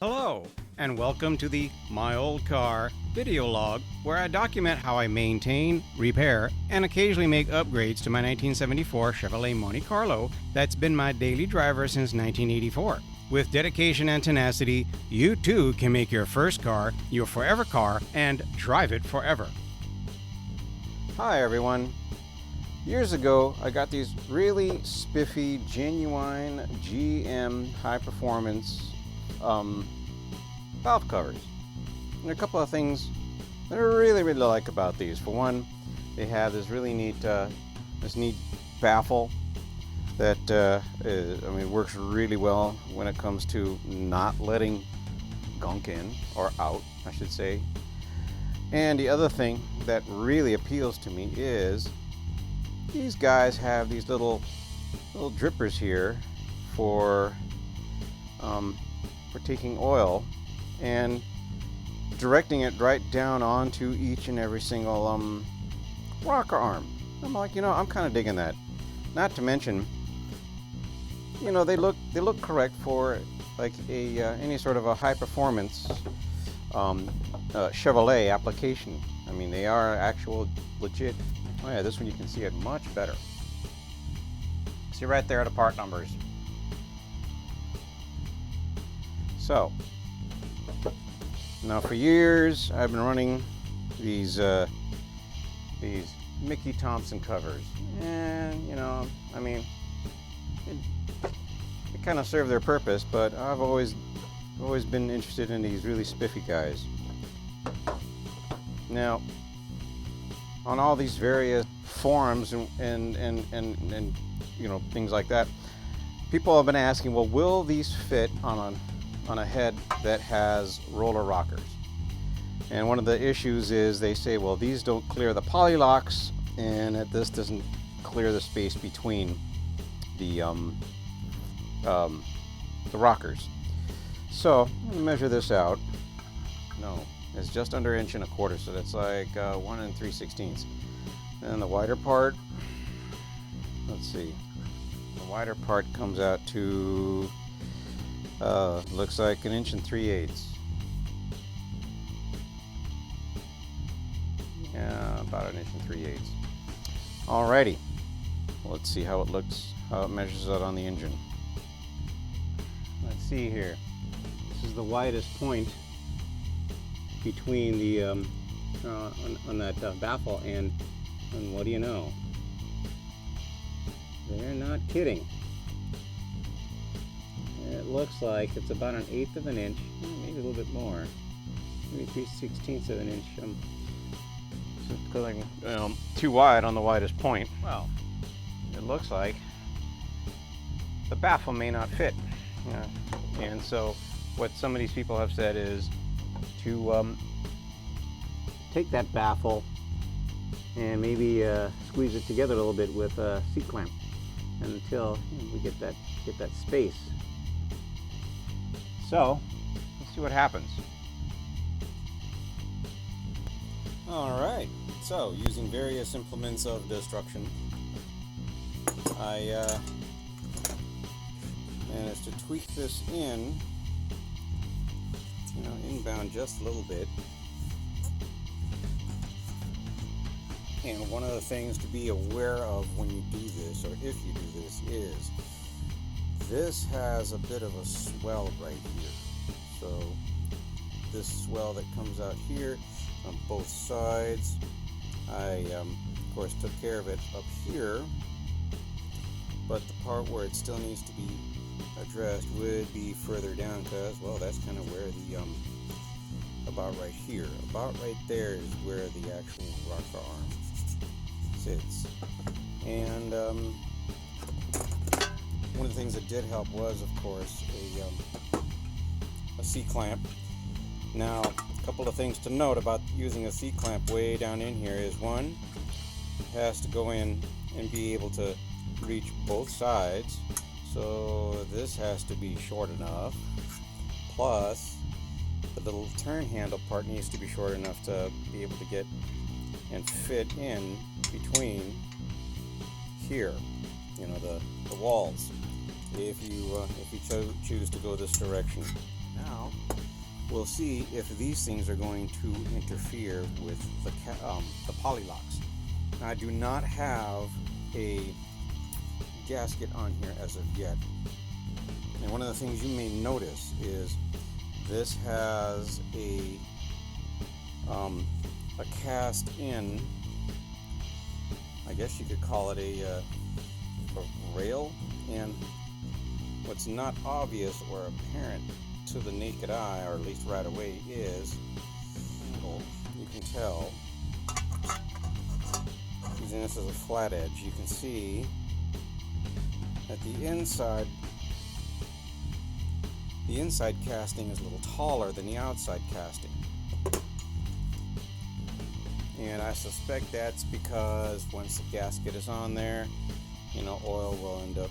Hello, and welcome to the My Old Car video log, where I document how I maintain, repair, and occasionally make upgrades to my 1974 Chevrolet Monte Carlo that's been my daily driver since 1984. With dedication and tenacity, you too can make your first car your forever car and drive it forever. Hi everyone. Years ago, I got these really spiffy, genuine GM high-performance valve covers. And a couple of things that I really like about these. For one, they have this really neat, baffle that works really well when it comes to not letting gunk in, or out, I should say. And the other thing that really appeals to me is these guys have these little drippers here for taking oil and directing it right down onto each and every single rocker arm. I'm like, I'm kind of digging that. Not to mention, they look correct for like a any sort of a high performance Chevrolet application. I mean, they are actual legit. Oh yeah, this one you can see it much better. See right there the part numbers. So, now for years I've been running these Mickey Thompson covers, and it kind of serve their purpose, but I've always been interested in these really spiffy guys. Now, on all these various forums and things like that, people have been asking, well, will these fit on a head that has roller rockers? And one of the issues is they say, well, these don't clear the polylocks, and that this doesn't clear the space between the rockers. So I'm gonna measure this out. No, it's just under 1 1/4 inches, so that's like 1 3/16. And the wider part, let's see, the wider part comes out to looks like 1 3/8 inches. Yeah, about 1 3/8 inches. Alrighty, let's see how it looks, how it measures out on the engine. Let's see here. This is the widest point between the on that baffle, and what do you know? They're not kidding. It looks like it's about 1/8 of an inch, maybe a little bit more, maybe 3/16 of an inch. It's going too wide on the widest point. Well, it looks like the baffle may not fit. And so what some of these people have said is to take that baffle and maybe squeeze it together a little bit with a C-clamp until we get that space. So let's see what happens. Alright, so using various implements of destruction, I managed to tweak this inbound just a little bit. And one of the things to be aware of when you do this, or if you do this, is this has a bit of a swell right here. So this swell that comes out here on both sides, I of course took care of it up here, but the part where it still needs to be addressed would be further down, because, well, that's kind of where the about right here, about right there is where the actual rocker arm sits. And one of the things that did help was, of course, a C-clamp. Now, a couple of things to note about using a C-clamp way down in here is, one, it has to go in and be able to reach both sides, so this has to be short enough, plus the little turn handle part needs to be short enough to be able to get and fit in between here, the walls, if you choose to go this direction. Now we'll see if these things are going to interfere with the polylocks. Now, I do not have a gasket on here as of yet. And one of the things you may notice is this has a cast in, I guess you could call it a rail, and what's not obvious or apparent to the naked eye, or at least right away, is you can tell, using this as a flat edge, you can see that the inside casting is a little taller than the outside casting. And I suspect that's because once the gasket is on there, oil will end up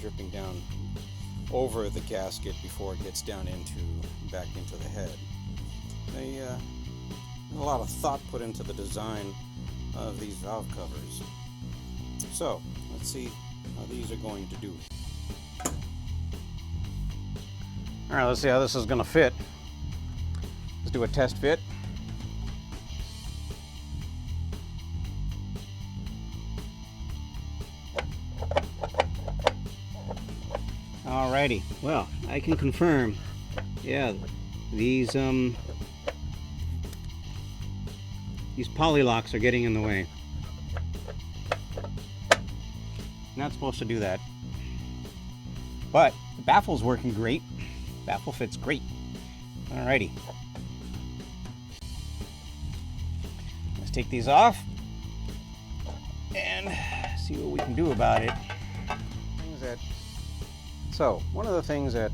dripping down over the gasket before it gets down back into the head. A lot of thought put into the design of these valve covers. So let's see how these are going to do. All right, let's see how this is going to fit. Let's do a test fit. Alrighty, well, I can confirm, yeah, these polylocks are getting in the way. Not supposed to do that. But the baffle's working great. Baffle fits great. Alrighty. Let's take these off and see what we can do about it. So, one of the things that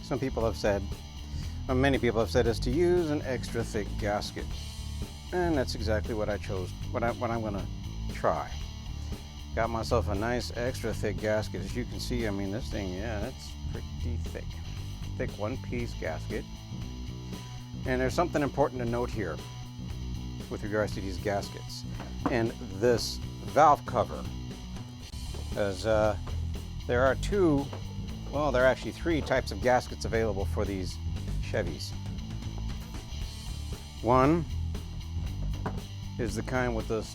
some people have said, or many people have said, is to use an extra thick gasket. And that's exactly what I chose, what I'm going to try. Got myself a nice extra thick gasket. As you can see, I mean, this thing, yeah, it's pretty thick. Thick one-piece gasket. And there's something important to note here with regards to these gaskets and this valve cover. As there are there are actually three types of gaskets available for these Chevys. One is the kind with the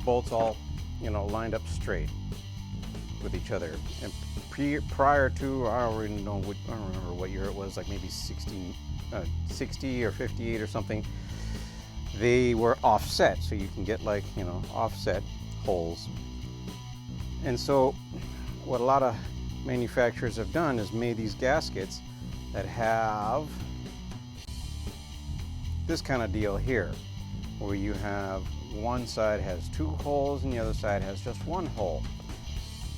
bolts all, lined up straight with each other. And prior to, I don't remember what year it was, like maybe 60 or 58 or something, they were offset, so you can get offset holes. And so what a lot of manufacturers have done is made these gaskets that have this kind of deal here, where you have one side has two holes and the other side has just one hole.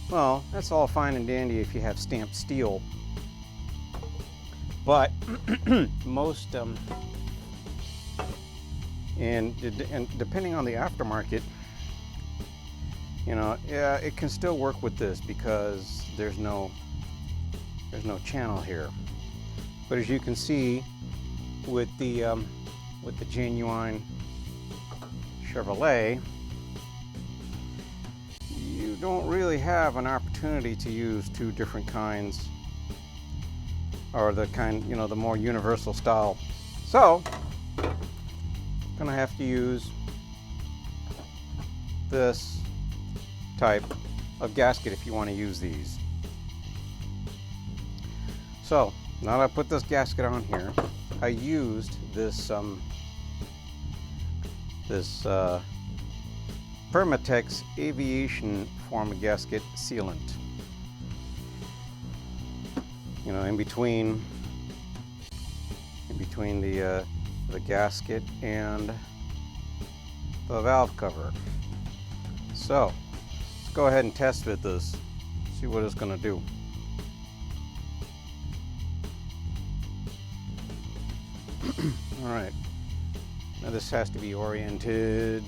Well, that's all fine and dandy if you have stamped steel, but most and depending on the aftermarket, yeah, it can still work with this because there's no channel here. But as you can see, with the genuine Chevrolet, you don't really have an opportunity to use two different kinds, or the the more universal style. So, gonna have to use this type of gasket if you want to use these. So now that I put this gasket on here, I used this Permatex aviation form gasket sealant, in between the gasket and the valve cover. So let's go ahead and test fit this, see what it's going to do. All right, now this has to be oriented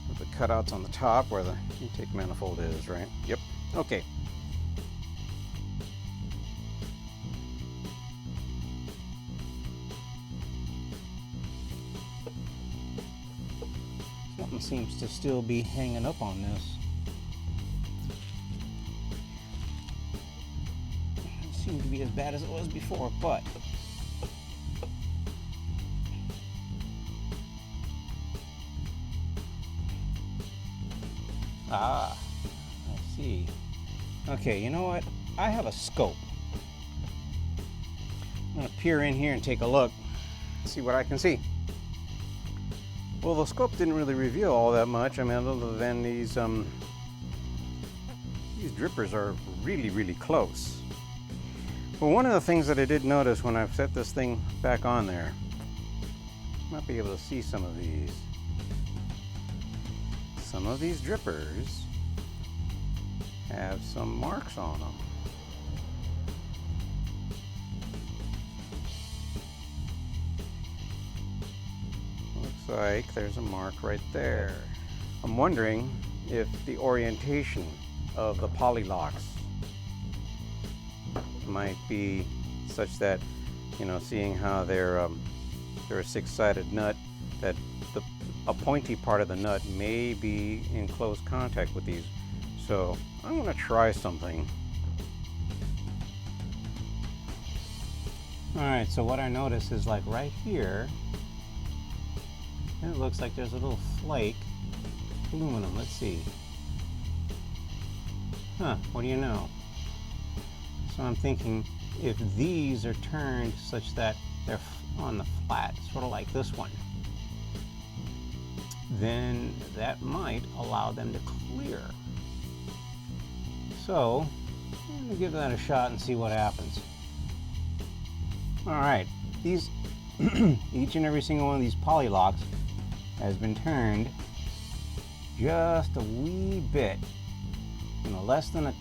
with the cutouts on the top where the intake manifold is, right? Yep. Okay. Something seems to still be hanging up on this. It seemed to be as bad as it was before, but Ah, I see. Okay, you know what? I have a scope. I'm gonna peer in here and take a look, see what I can see. Well, the scope didn't really reveal all that much. I mean, other than these drippers are really, really close. But one of the things that I did notice when I've set this thing back on there, you might be able to see some of these. Some of these drippers have some marks on them. Looks like there's a mark right there. I'm wondering if the orientation of the polylocks might be such that, you know, seeing how they're a six-sided nut, that a pointy part of the nut may be in close contact with these. So I'm going to try something. Alright, so what I notice is, like right here, it looks like there's a little flake aluminum. Let's see. Huh, what do you know? So I'm thinking if these are turned such that they're on the flat, sort of like this one, then that might allow them to clear. So I'm going to give that a shot and see what happens. Alright, these each and every single one of these polylocks has been turned just a wee bit, you know, less than a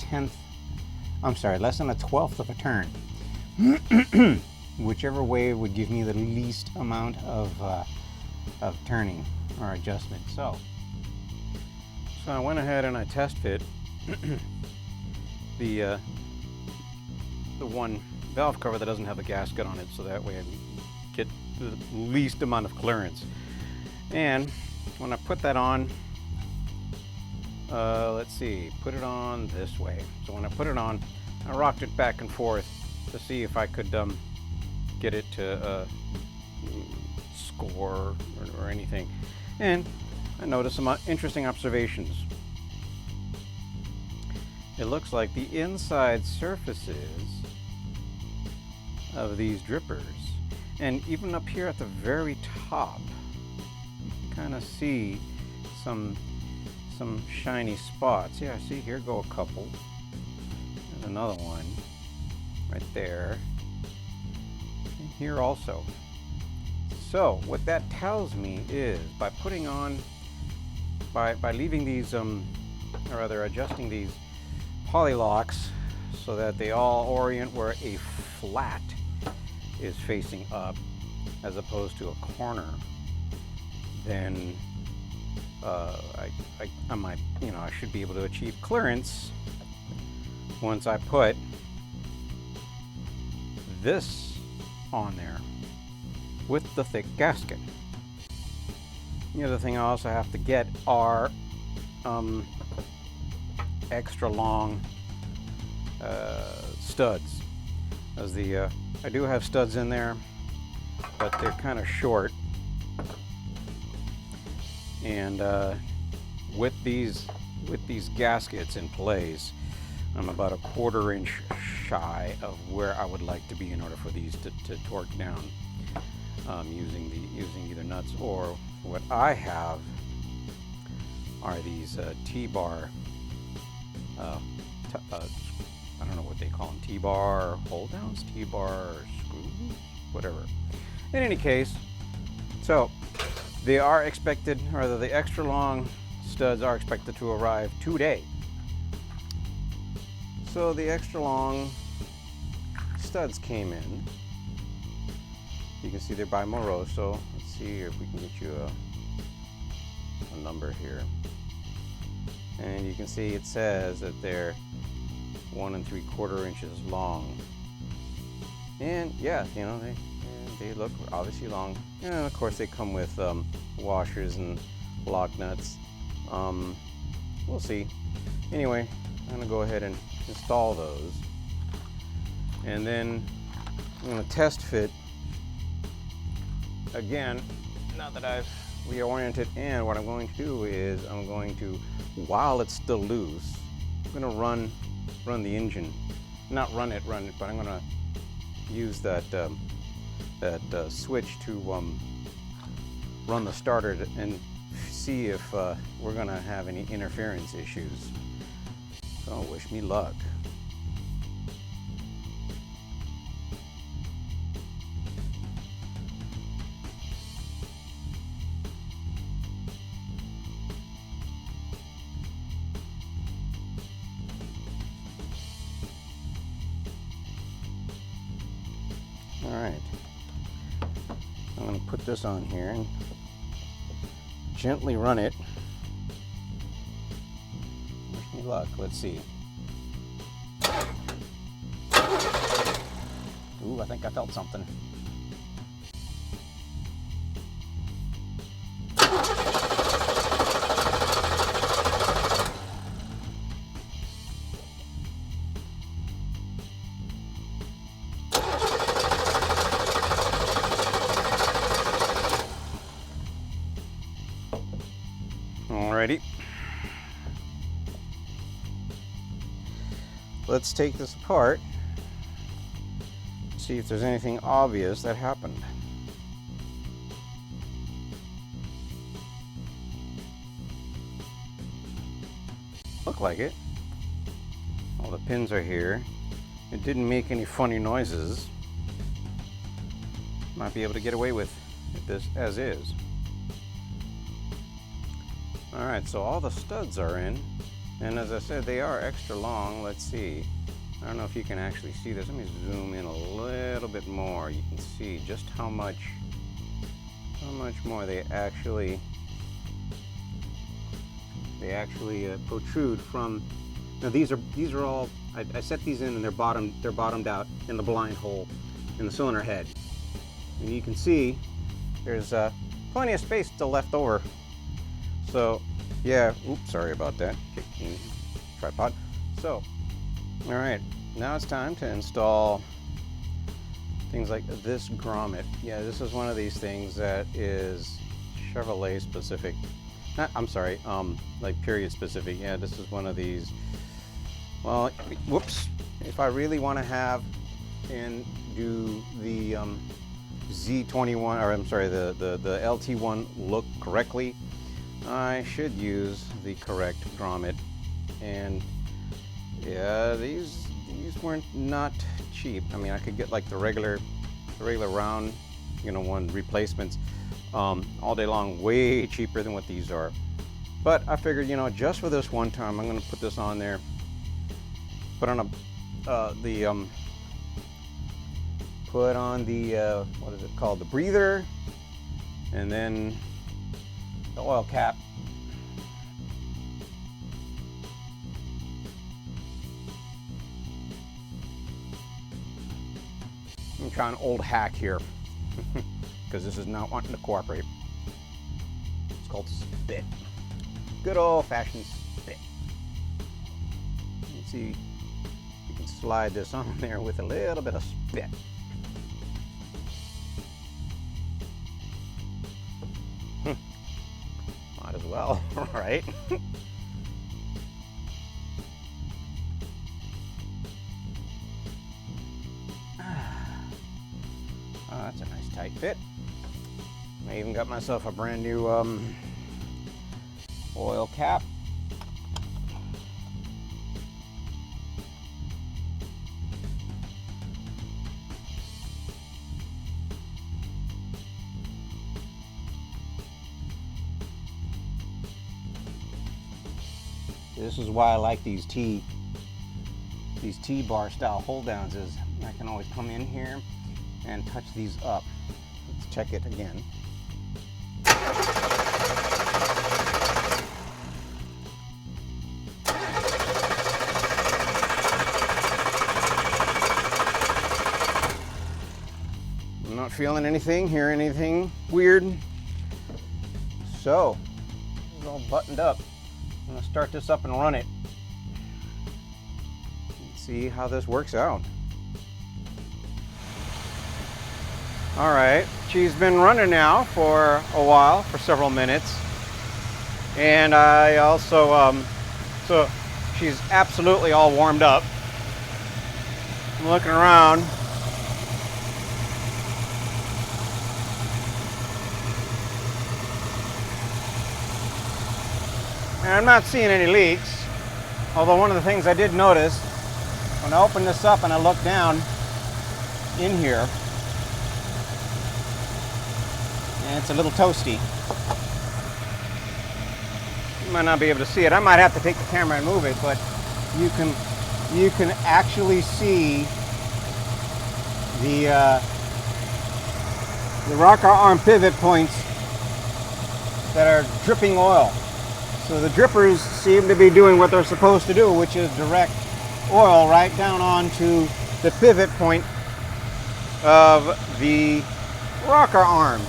12th of a turn. Whichever way would give me the least amount of turning or adjustment. So I went ahead and I test fit the one valve cover that doesn't have a gasket on it, so that way I get the least amount of clearance. And when I put that on, let's see, put it on this way. So when I put it on, I rocked it back and forth to see if I could get it to score or anything. And I noticed some interesting observations. It looks like the inside surfaces of these drippers, and even up here at the very top, you can kind of see some shiny spots. Yeah, see, here go a couple. There's another one right there, and here also. So what that tells me is by putting on, by leaving these, or rather adjusting these polylocks so that they all orient where a flat is facing up as opposed to a corner, then I might, you know, I should be able to achieve clearance once I put this on there with the thick gasket. The other thing I also have to get are extra long studs, as I do have studs in there, but they're kind of short, and with these gaskets in place, I'm about a 1/4 inch shy of where I would like to be in order for these to torque down, using either nuts, or what I have are these T-bar, I don't know what they call them, T-bar hold downs, T-bar screws, whatever. In any case, so they are expected, or rather the extra long studs are expected to arrive today. So the extra long studs came in. You can see they're by Moroso. Let's see if we can get you a number here. And you can see it says that they're 1 3/4 inches long. And yeah, you know, they look obviously long. And of course they come with washers and lock nuts. We'll see. Anyway, I'm gonna go ahead and install those, and then I'm gonna test fit again, now that I've reorient it, and what I'm going to do is I'm going to, while it's still loose, I'm going to run the engine, not run it, but I'm going to use that switch to run the starter and see if we're going to have any interference issues. So wish me luck. All right, I'm going to put this on here and gently run it. Wish me luck. Let's see. Ooh, I think I felt something. Alrighty. Let's take this apart, see if there's anything obvious that happened. Look like it. All the pins are here. It didn't make any funny noises. Might be able to get away with this as is. Alright, so all the studs are in, and as I said, they are extra long. Let's see. I don't know if you can actually see this. Let me zoom in a little bit more. You can see just how much more they actually protrude from. Now these are all, I set these in and they're bottomed out in the blind hole in the cylinder head. And you can see there's plenty of space still left over. So, yeah, oops, sorry about that, kicking tripod. So, all right, now it's time to install things like this grommet. Yeah, this is one of these things that is Chevrolet specific. Like period specific. Yeah, this is one of these. Well, whoops, if I really want to have and do the Z21, or I'm sorry, the LT1 look correctly, I should use the correct grommet. And yeah, these weren't not cheap. I mean, I could get like the regular round, one replacements all day long, way cheaper than what these are. But I figured, just for this one time, I'm going to put this on there, put on the what is it called, the breather, and then the oil cap. I'm trying an old hack here because this is not wanting to cooperate. It's called spit. Good old-fashioned spit. Let's see, you can slide this on there with a little bit of spit. Might as well, right? Oh, that's a nice tight fit. I even got myself a brand new oil cap. This is why I like these T-bar style hold downs, is I can always come in here and touch these up. Let's check it again. I'm not feeling anything, hearing anything weird. So, it's all buttoned up. I'm going to start this up and run it and see how this works out. All right, she's been running now for a while, for several minutes. And I also, so she's absolutely all warmed up. I'm looking around. And I'm not seeing any leaks. Although one of the things I did notice, when I open this up and I look down in here, and it's a little toasty. You might not be able to see it. I might have to take the camera and move it, but you can actually see the rocker arm pivot points that are dripping oil. So the drippers seem to be doing what they're supposed to do, which is direct oil right down onto the pivot point of the rocker arms.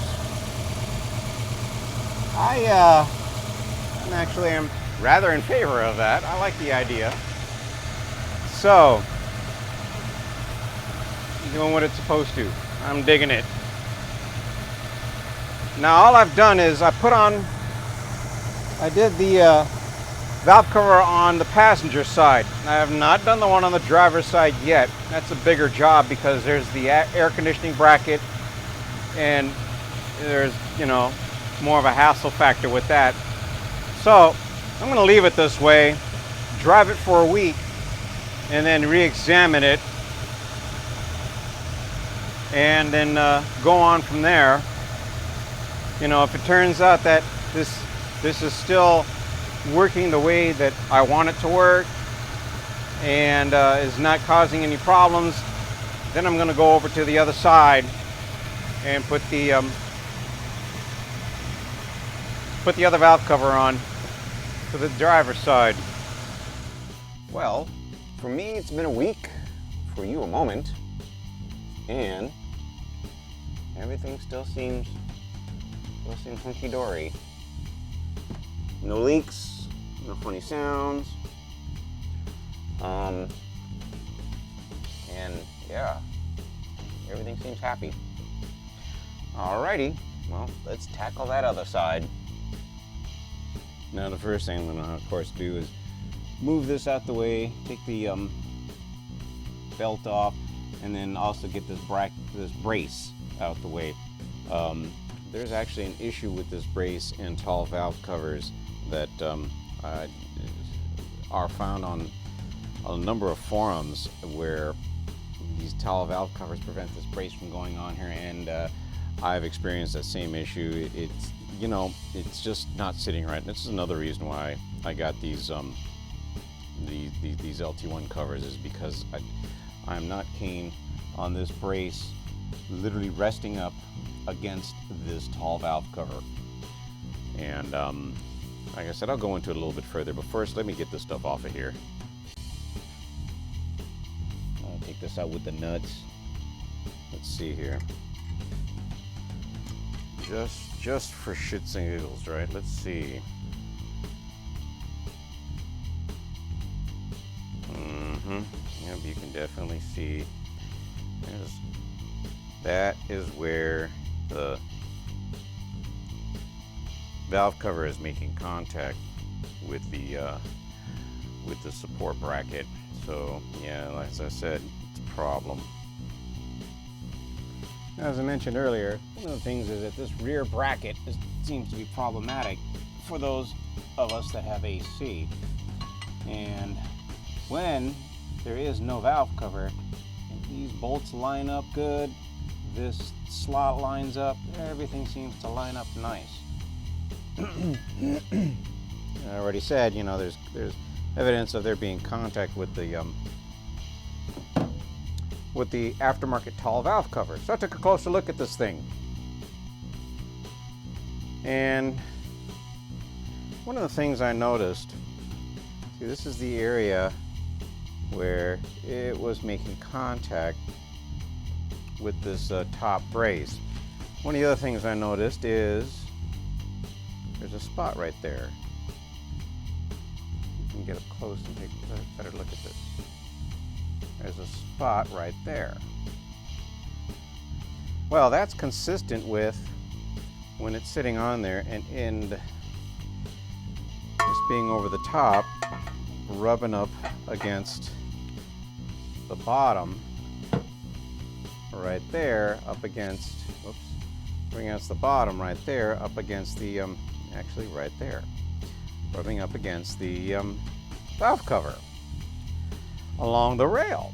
I'm rather in favor of that. I like the idea. So, doing what it's supposed to. I'm digging it. Now all I've done is I did the valve cover on the passenger side. I have not done the one on the driver's side yet. That's a bigger job because there's the air conditioning bracket and there's, you know, more of a hassle factor with that. So I'm going to leave it this way, drive it for a week, and then re-examine it, and then go on from there. You know, if it turns out that this is still working the way that I want it to work and is not causing any problems, then I'm going to go over to the other side and put the other valve cover on to the driver's side. Well, for me it's been a week, for you a moment, and everything still seems hunky-dory. No leaks, no funny sounds, and yeah, everything seems happy. Alrighty, well, let's tackle that other side. Now the first thing I'm going to, of course, do is move this out the way, take the belt off, and then also get this brace out the way. There's actually an issue with this brace and tall valve covers that are found on a number of forums where these tall valve covers prevent this brace from going on here, and I've experienced that same issue. It's, you know, it's just not sitting right. This is another reason why I got these LT1 covers, is because I'm not keen on this brace literally resting up against this tall valve cover. And like I said, I'll go into it a little bit further, but first let me get this stuff off of here. I'll take this out with the nuts. Let's see here. Just for shits and giggles, right? Let's see. Yep, you can definitely see. That is where the valve cover is making contact with the support bracket. So yeah, as I said, it's a problem. As I mentioned earlier, one of the things is that this rear bracket seems to be problematic for those of us that have AC. And when there is no valve cover, and these bolts line up good, this slot lines up, everything seems to line up nice. I already said, you know, there's evidence of there being contact with the aftermarket tall valve cover. So I took a closer look at this thing. And one of the things I noticed, see, this is the area where it was making contact with this top brace. One of the other things I noticed is there's a spot right there. You can get up close and take a better look at this. There's a spot right there. Well, that's consistent with when it's sitting on there and just being over the top, rubbing up against the bottom right there, up against, whoops, against the bottom right there, up against the, actually right there, rubbing up against the valve cover along the rail.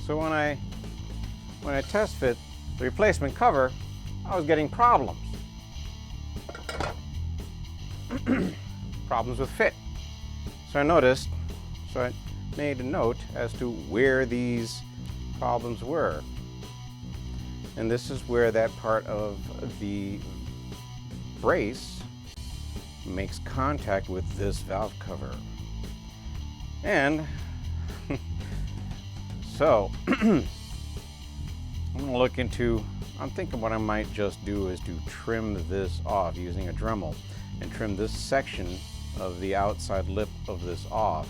So when I test fit the replacement cover, I was getting problems. Problems with fit. So I noticed, so I made a note as to where these problems were. And this is where that part of the brace makes contact with this valve cover. And so I'm gonna look into, I'm thinking what I might just do is to trim this off using a Dremel and trim this section of the outside lip of this off.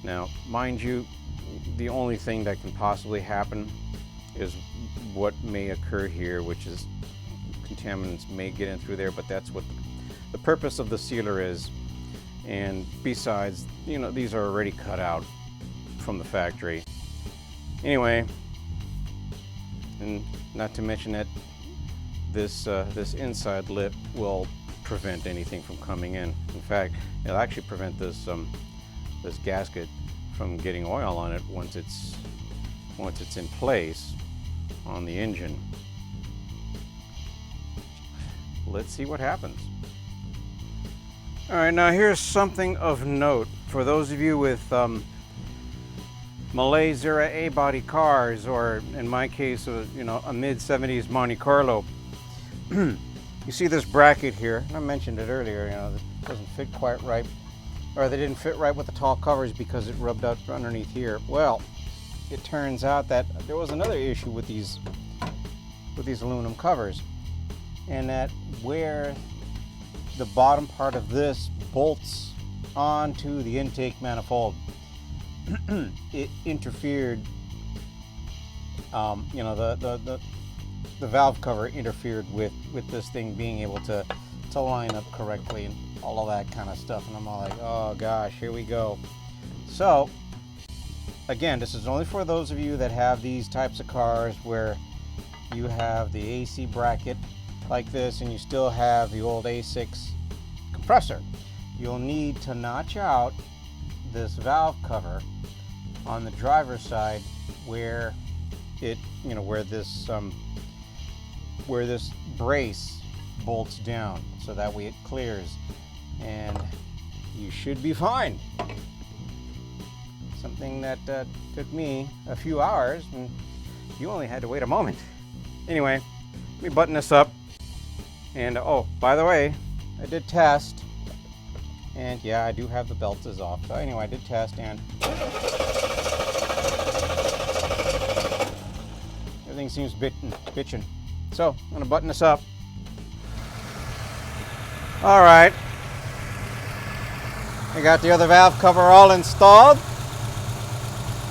Now, mind you, the only thing that can possibly happen is what may occur here, which is contaminants may get in through there, but that's what the purpose of the sealer is. And besides, you know, these are already cut out from the factory. Anyway, and not to mention that this inside lip will prevent anything from coming in. In fact, it'll actually prevent this this gasket from getting oil on it once it's in place on the engine. Let's see what happens. All right, now here's something of note for those of you with Malay Zera A-body cars, or in my case, you know, a mid-70s Monte Carlo. You see this bracket here, and I mentioned it earlier, you know, it doesn't fit quite right, or they didn't fit right with the tall covers because it rubbed up underneath here. Well, it turns out that there was another issue with these aluminum covers, and that where the bottom part of this bolts onto the intake manifold, it interfered, you know, the valve cover interfered with this thing being able to line up correctly and all of that kind of stuff. And I'm all like, oh gosh, here we go. So again, this is only for those of you that have these types of cars where you have the AC bracket like this and you still have the old A6 compressor. You'll need to notch out this valve cover on the driver's side where it, you know, where this brace bolts down, so that way it clears, and you should be fine. Something that took me a few hours, and you only had to wait a moment. Anyway, let me button this up. And oh, by the way, I did test, and yeah, I do have the belts is off. So anyway, I did test, and everything seems bitching. So I'm gonna button this up. All right, I got the other valve cover all installed.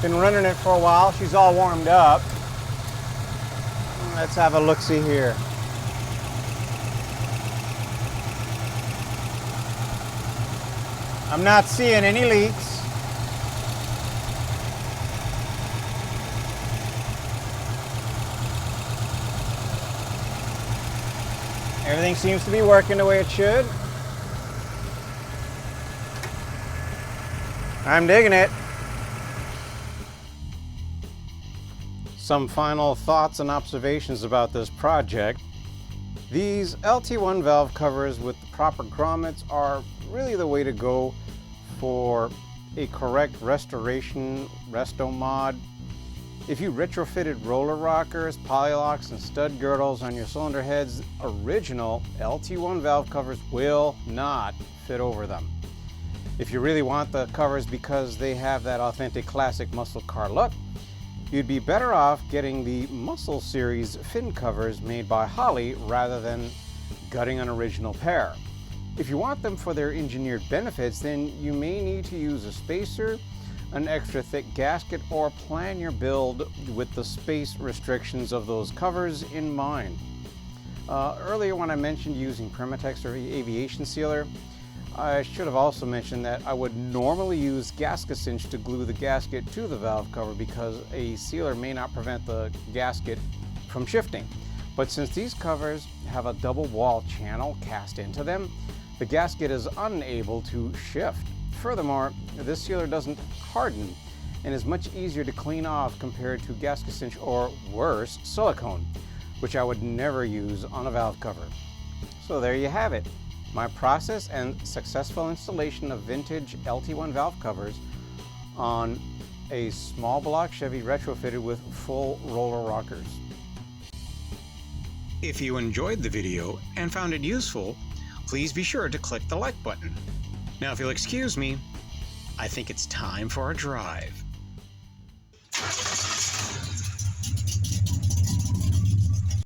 Been running it for a while. She's all warmed up. Let's have a look-see here. I'm not seeing any leaks. Everything seems to be working the way it should. I'm digging it. Some final thoughts and observations about this project. These LT1 valve covers with the proper grommets are really the way to go for a correct restoration resto mod. If you retrofitted roller rockers, polylocks, and stud girdles on your cylinder heads, original LT1 valve covers will not fit over them. If you really want the covers because they have that authentic classic muscle car look, you'd be better off getting the Muscle Series fin covers made by Holley rather than gutting an original pair. If you want them for their engineered benefits, then you may need to use a spacer, an extra thick gasket, or plan your build with the space restrictions of those covers in mind. Earlier when I mentioned using Permatex or aviation sealer, I should have also mentioned that I would normally use gasket cinch to glue the gasket to the valve cover because a sealer may not prevent the gasket from shifting. But since these covers have a double wall channel cast into them, the gasket is unable to shift. Furthermore, this sealer doesn't harden and is much easier to clean off compared to gasket cinch or worse, silicone, which I would never use on a valve cover. So there you have it. My process and successful installation of vintage LT1 valve covers on a small block Chevy retrofitted with full roller rockers. If you enjoyed the video and found it useful, please be sure to click the like button. Now if you'll excuse me, I think it's time for a drive.